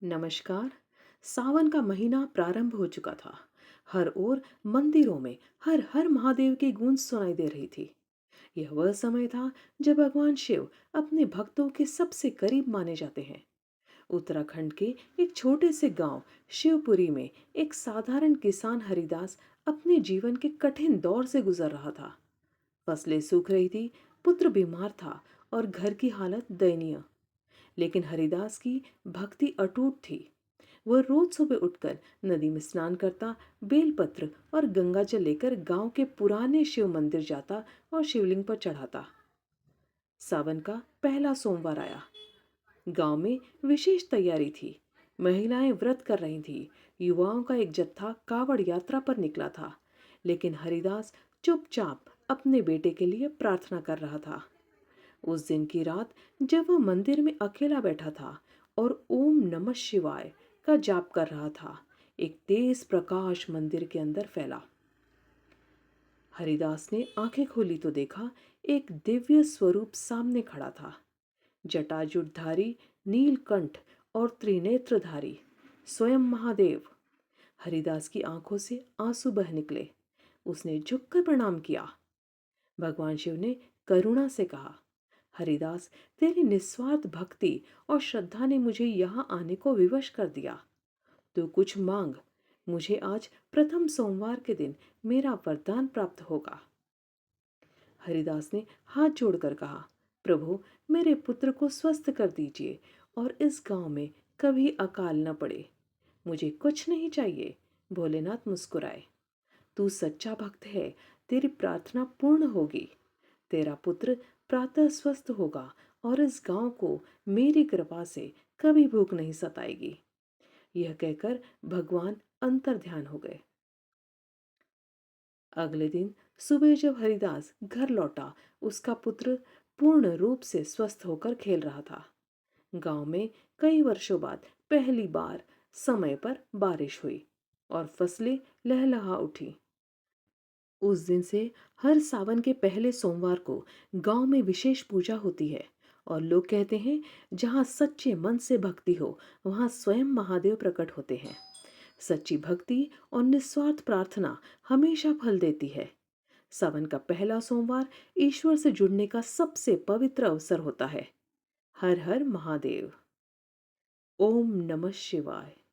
नमस्कार। सावन का महीना प्रारंभ हो चुका था। हर ओर मंदिरों में हर हर महादेव की गूंज सुनाई दे रही थी। यह वह समय था जब भगवान शिव अपने भक्तों के सबसे करीब माने जाते हैं। उत्तराखंड के एक छोटे से गांव शिवपुरी में एक साधारण किसान हरिदास अपने जीवन के कठिन दौर से गुजर रहा था। फसलें सूख रही थी, पुत्र बीमार था और घर की हालत दयनीय। लेकिन हरिदास की भक्ति अटूट थी। वह रोज सुबह उठकर नदी में स्नान करता, बेलपत्र और गंगाजल लेकर गांव के पुराने शिव मंदिर जाता और शिवलिंग पर चढ़ाता। सावन का पहला सोमवार आया। गांव में विशेष तैयारी थी। महिलाएं व्रत कर रही थी। युवाओं का एक जत्था कावड़ यात्रा पर निकला था। लेकिन हरिदास चुपचाप अपने बेटे के लिए प्रार्थना कर रहा था। उस दिन की रात जब वह मंदिर में अकेला बैठा था और ओम नमः शिवाय का जाप कर रहा था, एक तेज प्रकाश मंदिर के अंदर फैला। हरिदास ने आंखें खोली तो देखा एक दिव्य स्वरूप सामने खड़ा था। जटाजुटधारी, नीलकंठ और त्रिनेत्रधारी स्वयं महादेव। हरिदास की आंखों से आंसू बह निकले। उसने झुककर प्रणाम किया। भगवान शिव ने करुणा से कहा, हरिदास, तेरी निस्वार्थ भक्ति और श्रद्धा ने मुझे यहाँ आने को विवश कर दिया। तू कुछ मांग, मुझे आज प्रथम सोमवार के दिन मेरा वरदान प्राप्त होगा। हरिदास ने हाथ जोड़कर कहा, प्रभु, मेरे पुत्र को स्वस्थ कर दीजिए और इस गांव में कभी अकाल न पड़े। मुझे कुछ नहीं चाहिए। भोलेनाथ मुस्कुराए। तू सच्चा भक्त है, तेरी प्रार्थना पूर्ण होगी। तेरा पुत्र प्रातः स्वस्थ होगा और इस गांव को मेरी कृपा से कभी भूख नहीं सताएगी। यह कहकर भगवान अंतर ध्यान हो गए। अगले दिन सुबह जब हरिदास घर लौटा, उसका पुत्र पूर्ण रूप से स्वस्थ होकर खेल रहा था। गांव में कई वर्षों बाद पहली बार समय पर बारिश हुई और फसलें लहलहा उठी। उस दिन से हर सावन के पहले सोमवार को गांव में विशेष पूजा होती है और लोग कहते हैं, जहां सच्चे मन से भक्ति हो वहां स्वयं महादेव प्रकट होते हैं। सच्ची भक्ति और निस्वार्थ प्रार्थना हमेशा फल देती है। सावन का पहला सोमवार ईश्वर से जुड़ने का सबसे पवित्र अवसर होता है। हर हर महादेव। ओम नमः शिवाय।